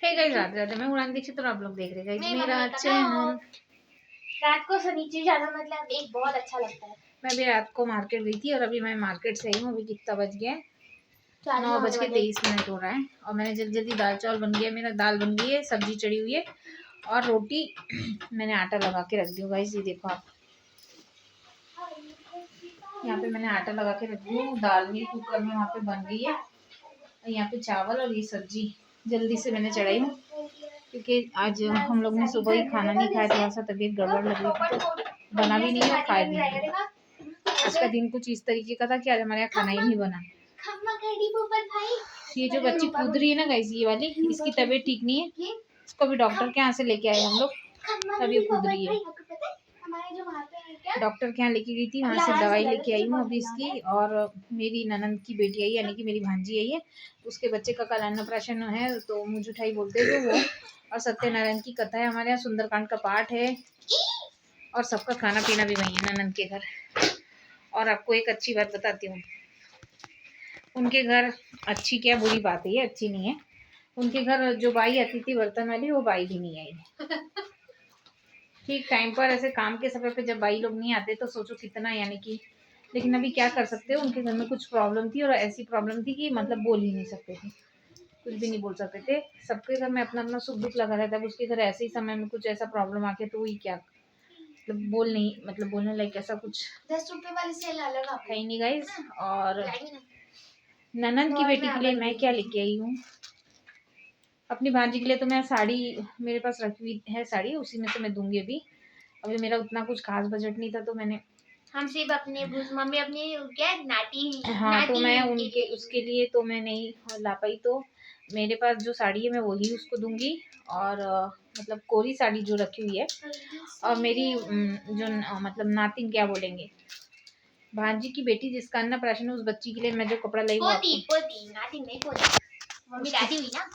Hey guys, Radhe Radhe. मैं उड़ान दीक्षित और आप लोग देख रहे गाइस मेरा चैनल। रात को फर्नीचर जाना मतलब एक बहुत अच्छा लगता है। मैं भी रात को मार्केट गई थी और अभी मैं मार्केट से आई हूँ। अभी कितना बज गया है? 9:23 हो रहा है। और मैंने जल्दी जल्दी दाल चावल बन गया, मेरा दाल बन गई है, सब्जी चढ़ी हुई है और रोटी मैंने आटा लगा के रख दी गाइस। ये देखो आप, यहाँ पे मैंने आटा लगा के रख दी हूँ। दाल भी कुकर में वहाँ पे बन गई है। यहाँ पे चावल और ये सब्जी जल्दी से मैंने चढ़ाई हूँ क्योंकि आज हम लोग ने सुबह ही खाना नहीं खाया, थोड़ा सा तबीयत गड़बड़ लग रही थी तो बना भी नहीं और खाया भी नहीं। आज का दिन कुछ इस तरीके का था कि आज हमारे यहाँ खाना ही नहीं बना। ये जो बच्ची कूद रही है ना गाइस, ये वाली, इसकी तबीयत ठीक नहीं है। इसको भी डॉक्टर के यहाँ से लेके आए हम लोग, तब ये कूद रही है। डॉक्टर के यहाँ लेके गई थी, वहाँ से दवाई लेके आई हूँ अभी इसकी। और मेरी ननंद की बेटी आई, यानी कि मेरी भांजी आई है, उसके बच्चे का कल अन्नप्राशन है तो मुझ उठाई बोलते थे वो। और सत्यनारायण की कथा है हमारे यहाँ, सुंदरकांड का पाठ है और सबका खाना पीना भी वही है ननंद के घर। और आपको एक अच्छी बात बताती हूँ, उनके घर अच्छी क्या बुरी बात है, ये अच्छी नहीं है। उनके घर जो बाई आती थी बर्तन वाली, वो बाई भी नहीं आई ठीक टाइम पर। ऐसे काम के समय पे जब बाई लोग नहीं आते तो सोचो कितना, यानी कि। लेकिन अभी क्या कर सकते हो, उनके घर में कुछ प्रॉब्लम थी और ऐसी प्रॉब्लम थी कि मतलब बोल ही नहीं सकते थे, कुछ भी नहीं बोल सकते थे। सबके घर में अपना अपना सुख दुख लगा रहता है। उसके घर ऐसे ही समय में कुछ ऐसा प्रॉब्लम आके तो वही क्या मतलब बोल नहीं, मतलब बोलने लायक ऐसा कुछ 10 रुपए वाली सेल अलग है ही नहीं गाइस। और ननंद की बेटी के लिए मैं क्या लेके आई हूँ, अपनी भांजी के लिए तो मैं साड़ी मेरे पास रखी हुई है, साड़ी उसी में से मैं दूंगी। अभी मेरा उतना कुछ खास बजट नहीं था तो मैंने, हम सिर्फ अपने मम्मी अपनी क्या नाटी, हाँ नाटी तो मैं उनके उसके लिए तो मैं नहीं ला पाई। तो मेरे पास जो साड़ी है मैं वही उसको दूंगी। और मतलब कोरी साड़ी जो रखी हुई है। और मेरी जो मतलब नातिन क्या बोलेंगे, भांजी की बेटी जिसका अन्नप्राशन है, उस बच्ची के लिए मैं जो कपड़ा लाई वो नातिन नहीं मम्मी दादी हुई ना,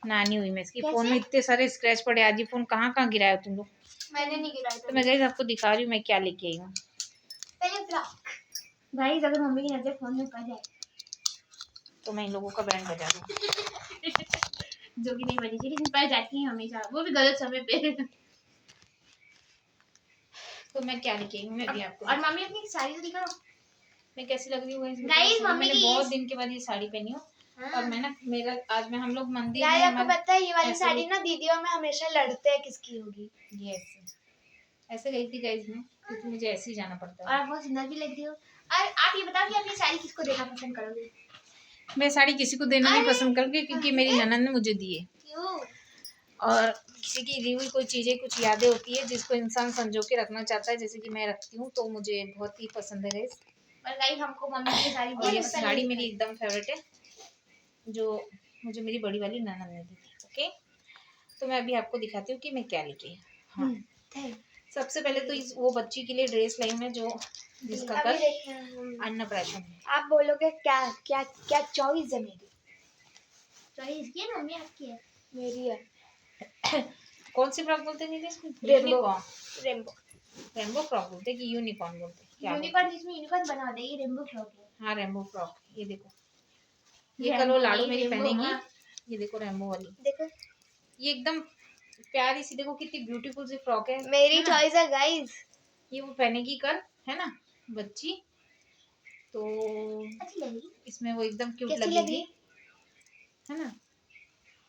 नानी हुई मैं इसकी। फोन में इतने सारे स्क्रैच पड़े, आज ही फोन कहाँ कहाँ गिराया तुम लोग? मैंने नहीं गिराया। तो मैं गाइस आपको दिखा रही हूँ मैं क्या लेके आई हूँ। पहले ब्लॉक गाइस, अगर मम्मी की नजर फोन में पड़ जाए तो मैं इन लोगों का बैंड बजा दूँ जो कि नहीं बनी थी, लेकिन पड़ जाती है हमेशा, वो भी गलत समय पे। तो मैं क्या लेके आई हूँ मैं भी आपको। और मम्मी अपनी साड़ी तो दिखाओ, मैं कैसी लग रही हूँ गाइस। मैंने बहुत दिन के बाद ये साड़ी पहनी हूँ। और मैं ना मेरा आज में हम लोग मंदिर में, आपको पता है ये वाली साड़ी ना दीदियों में हमेशा लड़ते हैं किसकी होगी। ये ऐसे गई थी गाइस में, क्योंकि मुझे ऐसे ही जाना पड़ता है। और आप बहुत सुंदर भी लग रही हो। और आप ये बताओ कि आप ये साड़ी किसको देना पसंद करोगे? मैं साड़ी किसी को देना नहीं पसंद करूँगी क्योंकि मेरी ननद ने मुझे दी है। क्यों? और किसी की दी हुई कोई चीज़ें कुछ यादें होती है जिसको इंसान संजो के रखना चाहता है, जैसे कि मैं रखती हूँ, तो मुझे बहुत ही पसंद है गाइस। और गाइस हमको मम्मी की साड़ी और ये साड़ी मेरी एकदम फेवरेट है, जो मुझे मेरी बड़ी वाली ननद ने दी थी। ओके, तो मैं अभी आपको दिखाती हूँ कि मैं क्या लेके आई। हाँ, सबसे पहले तो इस वो बच्ची के लिए ड्रेस लाई मैं जो जिसका कल अन्नप्राशन है। आप बोलोगे क्या क्या क्या चॉइस है मेरी? चॉइस की है मम्मी आपकी है? मेरी है। कौन सी फ्रॉक बोलते हैं इसमें? रेम्बो फ्रॉक बोलते हैं कि यूनिकॉर्न बोलते हैं? यूनिकॉर्न, जिसमें यूनिकॉर्न बना दे, ये रेम्बो फ्रॉक है। हाँ रेम्बो फ्रॉक, ये देखो, ये कल वो लाडू मेरी पहनेंगी। ये देखो रेम्बो वाली, देखो ये एकदम प्यारी सी, देखो कितनी ब्यूटीफुल सी फ्रॉक है। मेरी चॉइस है गाइस, ये वो पहनेगी कल, है ना बच्ची, तो अच्छी लगेगी इसमें वो एकदम क्यूट लगेगी, है ना।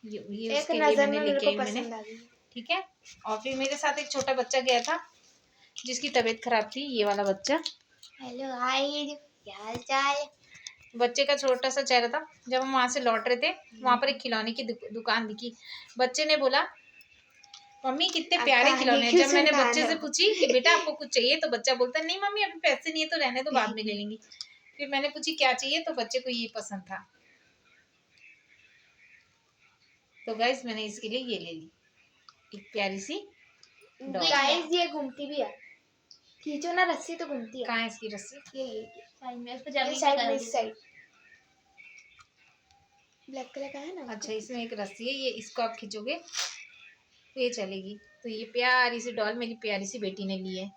ये एक उसके लिए नजर मैंने में लेके आई मैंने मैंने, ठीक है। और फिर मेरे साथ एक छोटा बच्चा गया था जिसकी तबीयत खराब थी, ये वाला बच्चा। हेलो हाय, क्या हाल चाल? बच्चे का छोटा सा चेहरा था। जब हम वहां से लौट रहे थे, वहां पर एक खिलौने की दुकान दिखी। बच्चे ने बोला मम्मी कितने प्यारे खिलौने हैं। जब मैंने बच्चे से पूछी कि बेटा आपको कुछ चाहिए, तो बच्चा बोलता नहीं मम्मी अभी पैसे नहीं है, तो रहने दो बाद में ले लेंगे। फिर मैंने पूछी क्या चाहिए, तो बच्चे को ये पसंद था, तो गाइस मैंने इसके लिए ये ले ली, एक प्यारी सी गाइस। ये घूमती भी है, खींचो ना रस्सी तो घूमती है। कहाँ है इसकी रस्सी? ये साइड में, इस पे साइड ब्लैक कलर का है ना। अच्छा, इसमें एक रस्सी है, ये इसको आप खींचोगे तो ये चलेगी। तो ये प्यारी सी डॉल मेरी प्यारी सी बेटी ने ली है।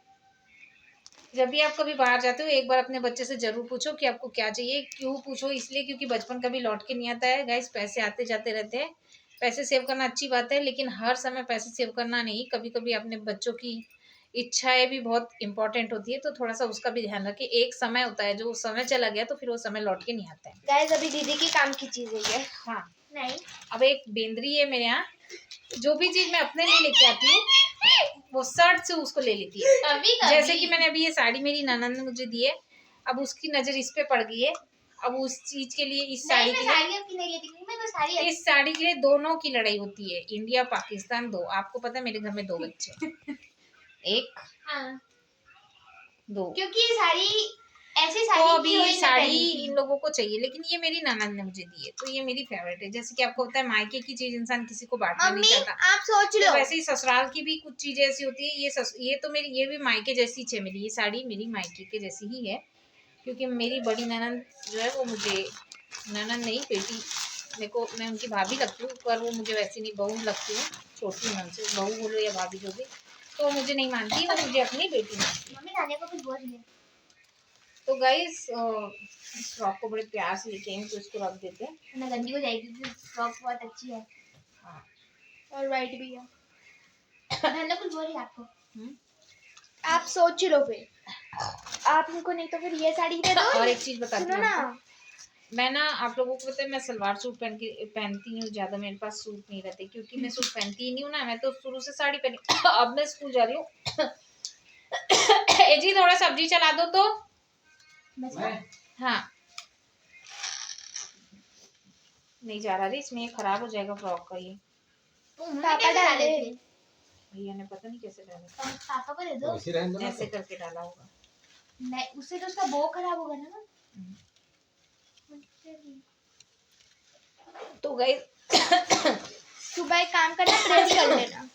जब भी आप कभी बाहर जाते हो, एक बार अपने बच्चे से जरूर पूछो कि आपको क्या चाहिए। क्यों पूछो? इसलिए क्योंकि बचपन कभी लौट के नहीं आता है गाइस, पैसे आते जाते रहते हैं, पैसे सेव करना अच्छी बात है, लेकिन हर समय पैसे सेव करना नहीं, कभी कभी अपने बच्चों की इच्छाएं भी बहुत इंपॉर्टेंट होती है, तो थोड़ा सा उसका भी ध्यान रखें। एक समय होता है, जो उस समय चला गया तो फिर वो समय लौट के नहीं आता है। गाइस अभी दीदी की काम की चीज है ये। हाँ, नहीं अब एक बेंद्री है मेरे यहाँ, जो भी चीज मैं अपने लिए लेके आती हूँ वो सर्ट से उसको ले लेती है। कभी जैसे कि मैंने अभी ये साड़ी मेरी ननद ने मुझे दी है, अब उसकी नजर इस पे पड़ गई है, अब उस चीज के लिए इस साड़ी के लिए इस साड़ी के लिए दोनों की लड़ाई होती है, इंडिया पाकिस्तान दो। आपको पता है मेरे घर में 2 बच्चे, एक दो, क्योंकि ये साड़ी ऐसी तो साड़ी अभी ये साड़ी इन लोगों को चाहिए, लेकिन ये मेरी ननद ने मुझे दी है तो ये मेरी फेवरेट है। जैसे कि आपको पता है मायके की चीज इंसान किसी को बांटना नहीं चाहता, आप सोच लो तो वैसे ही ससुराल की भी कुछ चीजें ऐसी होती है। ये तो मेरी, ये भी मायके जैसी है मेरी, ये साड़ी मेरी मायके के जैसी ही है, क्योंकि मेरी बड़ी ननद जो है वो मुझे, ननद नहीं बेटी, मेरे को, मैं उनकी भाभी लगती हूँ पर वो मुझे वैसी नहीं, बहू लगती हूँ, छोटी हूँ उनसे, बहू बोलो या भाभी जो भी, तो मुझे नहीं मानती, वो मुझे अपनी बेटी मानती। मम्मी खाने को कुछ बोल रही है। तो गाइस इस फ्रॉक को बड़े प्यार से लेके आए तो इसको रख देते हैं, मैं गंदी हो जाएगी क्योंकि फ्रॉक बहुत अच्छी है। हाँ, और वाइट भी है। मैंने कुछ बोली आपको? हम्म। आप सोच लो फिर, आप उनको नहीं तो फिर ये साड़ी दे दो। और एक चीज बताती सुनो हूँ ना, आपको, मैं ना, आप लोगों को पता है मैं सलवार सूट पहनती हूँ ज्यादा, मेरे पास सूट नहीं रहते क्योंकि मैं सूट पहनती ही नहीं हूँ ना, मैं तो शुरू से साड़ी पहनी। अब मैं स्कूल जा रही हूँ। ए जी थोड़ा सब्जी चला दो तो। हाँ, नहीं जा रहा रे, इसमें ये खराब हो जाएगा फ्रॉक का। ये पापा डाले थे। भैया ने पता नहीं कैसे डाला, पापा को दे दो। ऐसे करके डाला होगा। नहीं, उससे तो उसका बो खराब होगा ना। तो गई सुबह एक काम करना, प्रेस कर लेना।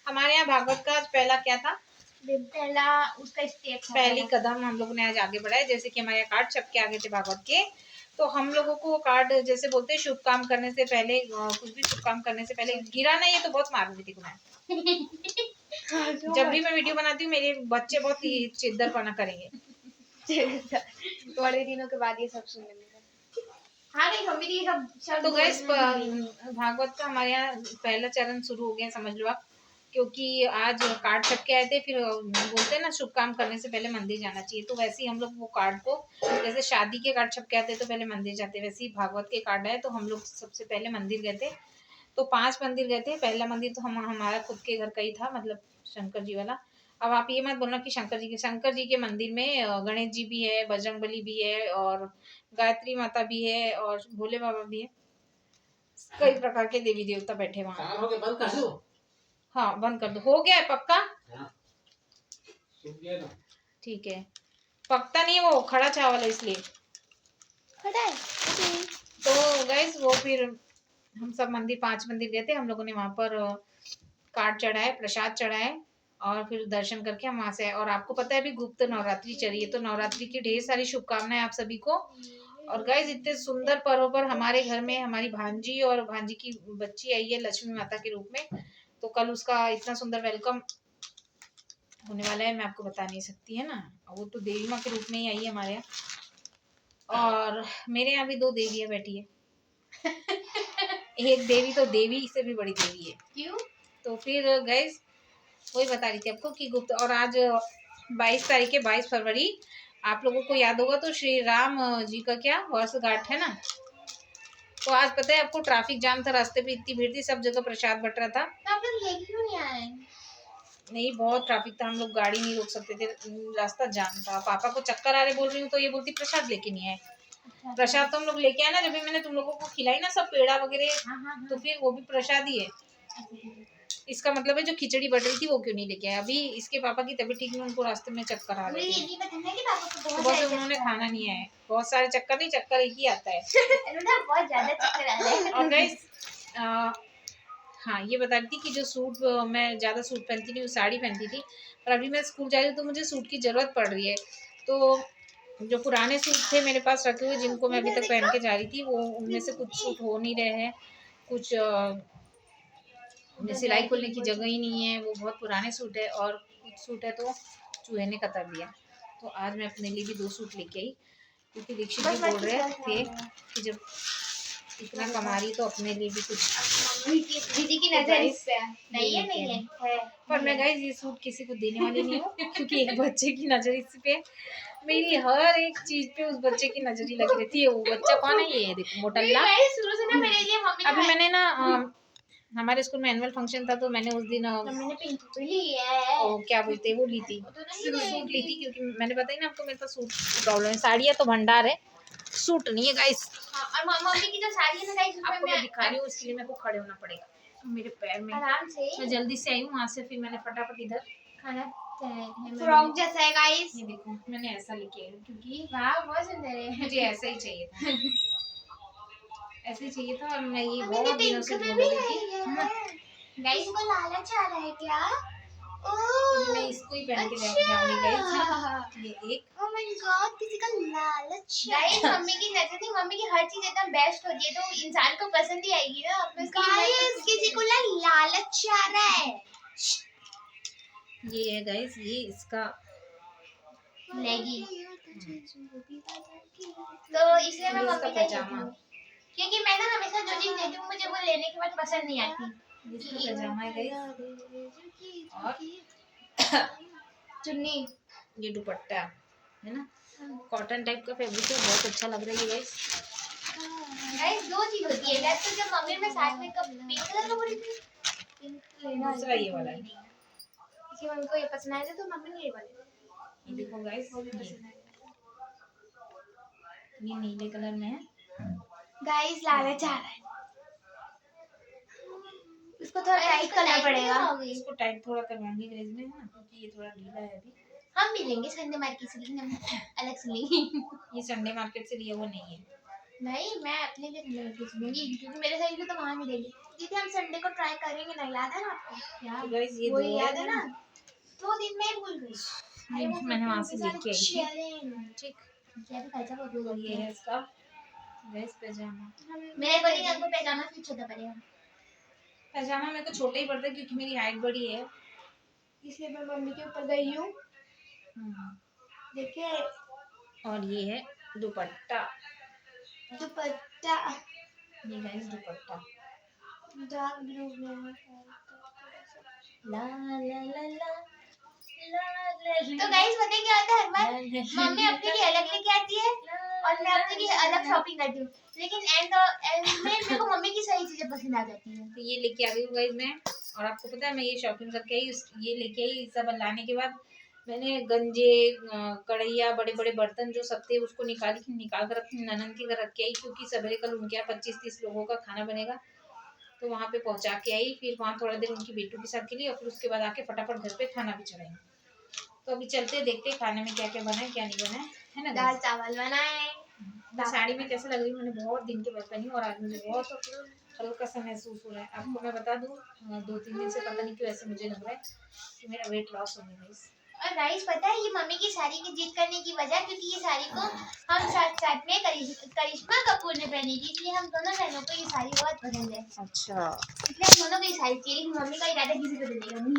हमारे यहाँ भागवत का आज पहला क्या था, पहला उसका स्टेप, पहली कदम हम लोगों ने आज आगे बढ़ाया। जैसे कि हमारे यहाँ कार्ड छप के आ गए थे भागवत के, तो हम लोगों को कार्ड जैसे बोलते हैं शुभ काम करने से पहले, कुछ भी शुभ काम करने से पहले, गिरा ना, ये तो बहुत मार देती को मैं। जब भी मैं वीडियो बनाती हूँ मेरे बच्चे बहुत ही चिद्दरपना करेंगे। थोड़े दिनों के बाद ये सब सुनने मिलेगा। हाँ नहीं मम्मी ये सब तो गैस भागवत का हमारे यहाँ पहला चरण शुरू हो गया समझ लो आप, क्योंकि आज कार्ड छप के आए थे। फिर बोलते हैं ना शुभ काम करने से पहले मंदिर जाना चाहिए, तो वैसे ही हम लोग वो कार्ड को, जैसे शादी के कार्ड छप के आते तो पहले मंदिर जाते, वैसे ही भागवत के कार्ड आए तो हम लोग सबसे पहले मंदिर गए थे। तो 5 मंदिर गए थे। पहला मंदिर तो हमारा खुद के घर का ही था, मतलब शंकर जी वाला। अब आप ये मत बोलना कि शंकर जी के मंदिर में गणेश जी भी है, बजरंगबली भी है, और गायत्री माता भी है, और भोले बाबा भी है, कई प्रकार के देवी देवता बैठे वहाँ। बंद कर दो। हाँ बंद कर दो, हो गया है पक्का। हाँ। ठीक है, पकता नहीं है वो, खड़ा चावल है इसलिए। खड़ा है। तो गाइस वो फिर हम सब मंदिर 5 मंदिर गए थे, हम लोगों ने वहाँ पर कार्ड चढ़ाए, प्रसाद चढ़ाए, और फिर दर्शन करके हम वहाँ से आए। और आपको पता है अभी गुप्त नवरात्रि चल रही है, तो नवरात्रि की ढेर सारी शुभकामनाएं आप सभी को। और गाइस इतने सुंदर पर्व पर हमारे घर में हमारी भांजी और भांजी की बच्ची आई है लक्ष्मी माता के रूप में, तो कल उसका इतना सुंदर वेलकम होने वाला है, मैं आपको बता नहीं सकती है ना। वो तो देवी माँ के रूप में ही आई है हमारे यहाँ। और मेरे यहाँ भी 2 देवियाँ बैठी है। एक देवी तो देवी से भी बड़ी देवी है। क्यों? तो फिर गाइस वही बता रही थी आपको कि गुप्त। और आज 22 तारीख है, 22 फरवरी, आप लोगों को याद होगा तो श्री राम जी का क्या वर्षगांठ है ना। तो आज पता है आपको ट्रैफिक जाम था, रास्ते पे इतनी भीड़ थी, सब जगह प्रसाद बट रहा था। तो आप लोग लेके क्यों नहीं आए? नहीं बहुत ट्रैफिक था, हम लोग गाड़ी नहीं रोक सकते थे, रास्ता जाम था। पापा को चक्कर आ रहे बोल रही हूँ, तो ये बोलती प्रसाद लेके नहीं आए। प्रसाद तो हम लोग लेके आए ना, जब भी मैंने तुम लोगों को खिलाई ना सब पेड़ा वगैरह, तो फिर वो भी प्रसाद ही है। इसका मतलब है जो खिचड़ी बट रही थी वो क्यों नहीं लेके आए। अभी इसके पापा की तबीयत ठीक नहीं, उनको रास्ते में चक्कर आ रहे थे, सुबह से उन्होंने खाना नहीं है। बहुत सारे चक्कर नहीं, चक्कर एक ही आता है। बहुत ज्यादा चक्कर आ रहे हैं। और गाइस हाँ ये बता रही थी कि जो सूट, मैं ज़्यादा सूट पहनती नहीं हूँ, साड़ी पहनती थी, पर अभी मैं स्कूल जा रही हूँ तो मुझे सूट की ज़रूरत पड़ रही है। तो जो पुराने सूट थे मेरे पास रखे हुए, जिनको मैं अभी तक पहन के जा रही थी, वो उनमें से कुछ सूट हो नहीं रहे हैं, कुछ सिलाई खोलने की जगह ही नहीं है, वो बहुत पुराने सूट है। और कुछ सूट है तो चूहे ने कतर दिया। तो आज मैं अपने लिए भी 2 सूट लेके आई, क्योंकि दीक्षित जी बोल रहे थे कि जब इतना कमा रही तो अपने लिए भी कुछ दीदी की नजर इस पे है। नहीं है, नहीं है। पर मैं गाइस ये सूट किसी को देने वाली नहीं हूँ क्योंकि एक बच्चे की नजर इस पे है। मेरी हर एक चीज पे उस बच्चे की नजर ही लगी रहती है। वो बच्चा कौन है? ये देखो मोटल्ला। शुरू से ना मेरे लिए मम्मी अभी मैंने ना हमारे स्कूल में एनुअल फंक्शन था तो मैंने उस दिन मम्मी ने पिंक ली है। क्या बोलते हैं वो ली थी, सूट ली थी, क्योंकि मैंने बताया ना आपको मेरे पास सूट की प्रॉब्लम है। साड़ियाँ तो भंडार है, सूट नहीं है गाइस। और मम्मी की जो साड़ी है ना गाइस, आपको मैं दिखा रही हूँ, उसके लिए मेरे को खड़े होना पड़ेगा मेरे पैर में। आराम से मैं जल्दी से आई हूँ वहाँ से, फिर मैंने फटाफट इधर खाना फ्रॉक जैसा है गाइस। ये देखो मैंने ऐसा लेके आई हूँ क्योंकि वाह बहुत सुंदर है। मुझे ऐसा ही चाहिए था, ऐसे ही चाहिए था। और मैं ये बहुत दिनों से ढूंढ रही थी गाइस को लालच आ रहा है क्या? तो मैं इसको ही पहन के जाऊंगी गाइस। ये एक ओह माय गॉड, किसी का लालच है गाइस। मम्मी की नजर नहीं, मम्मी की हर चीज एकदम बेस्ट होती है तो इंसान को पसंद ही आएगी ना। गाइस किसी को लालच आ रहा है। ये है गाइस, ये इसका लेगी तो इसलिए मैं मम्मी का पजामा, क्योंकि मैं ना हमेशा जो चीज लेती हूँ मुझे वो लेने के बाद पसंद नहीं आती। इसका पजामा है गाइस, और चुन्नी, ये दुपट्टा है ना, कॉटन टाइप का फैब्रिक है, बहुत अच्छा लग रहा है गाइस। गाइस दो चीज होती है, वैसे तो जब मम्मी में साथ में कब पिंक कलर का बोली थी, पिंक लेना दूसरा ये वाला है। इसलिए मम्मी को ये पसंद आया था तो मम्मी ने ये वाला। ये देखो गाइस, ये नीले कलर में है गाइस। लालच आ रहा है, इसको थोड़ा टाइट करना पड़ेगा। इसको टाइट थोड़ा करवाएंगे गाइस में ना, क्योंकि ये थोड़ा ढीला है अभी। हम भी लेंगे संडे मार्केट से, लेकिन हम अलग से लेंगे। ये संडे मार्केट से लिया हुआ नहीं है। नहीं, मैं अपने लिए संडे मार्केट से लूंगी क्योंकि मेरे साइड तो वहां मिलेगी। दीदी हम संडे को ट्राई करेंगे ना, याद है ना आपको? यार तो गाइस ये वो दो याद है ना, 2 दिन में भूल गई। मैंने वहां से लेके आई थी। ठीक, क्या तो पैसा बहुत दूर ये है इसका गाइस पजामा। मेरे को नहीं, आपको पैजामा फिर छोटा पड़ेगा। पजामा मेरे को छोटा ही पड़ता है क्योंकि मेरी हाइट बड़ी है, इसलिए मैं मम्मी के ऊपर गई हूँ। देखिए, और ये है दुपट्टा। दुपट्टा ये गाइस दुपट्टा डार्क ब्लू में। ला ला ला ला तो गाइस पता है क्या होता है, हर बार मम्मी अपने लिए अलग लेके आती है और मैं अपने लिए अलग शॉपिंग करती हूँ, लेकिन एंड में मेरे को मम्मी की सही चीजें पसंद आ जाती हैं। तो ये लेके आ गई हूँ गाइस मैं। और आपको पता है मैं ये शॉपिंग करके आई, ये लेके आई, सब लाने के बाद मैंने गंजे कढ़ैया बड़े बड़े बर्तन जो सब थे उसको निकाल कर अपनी ननद के घर रख के आई, क्योंकि सवेरे कल उनके यहाँ 25-30 लोगों का खाना बनेगा। तो वहाँ पे पहुँचा के आई, फिर वहाँ थोड़ा देर उनकी बेटू के साथ के लिए, और फिर उसके बाद आके फटाफट घर पे खाना भी चढ़ाएंगे। तो अभी चलते देखते खाने में क्या क्या बना है क्या नहीं बना है ना। दाल चावल बनाए। साड़ी में कैसे लग रही हूँ, मैंने बहुत दिन के बाद पहनी और आज मुझे बहुत हल्का सा महसूस हो रहा है। आपको मैं बता दूँ 2-3 दिन से पता नहीं क्यों ऐसे मुझे लग रहा है कि मेरा वेट लॉस होने लगा। और गाइस पता है ये मम्मी की साड़ी की जिद करने की वजह, क्योंकि ये साड़ी को हम साथ में करिश्मा कपूर ने पहनी थी, इसलिए हम दोनों बहनों को ये साड़ी बहुत पसंद है। अच्छा, इसलिए हम दोनों को ये साड़ी चाहिए, लेकिन मम्मी का इरादा किसी को देने का नहीं।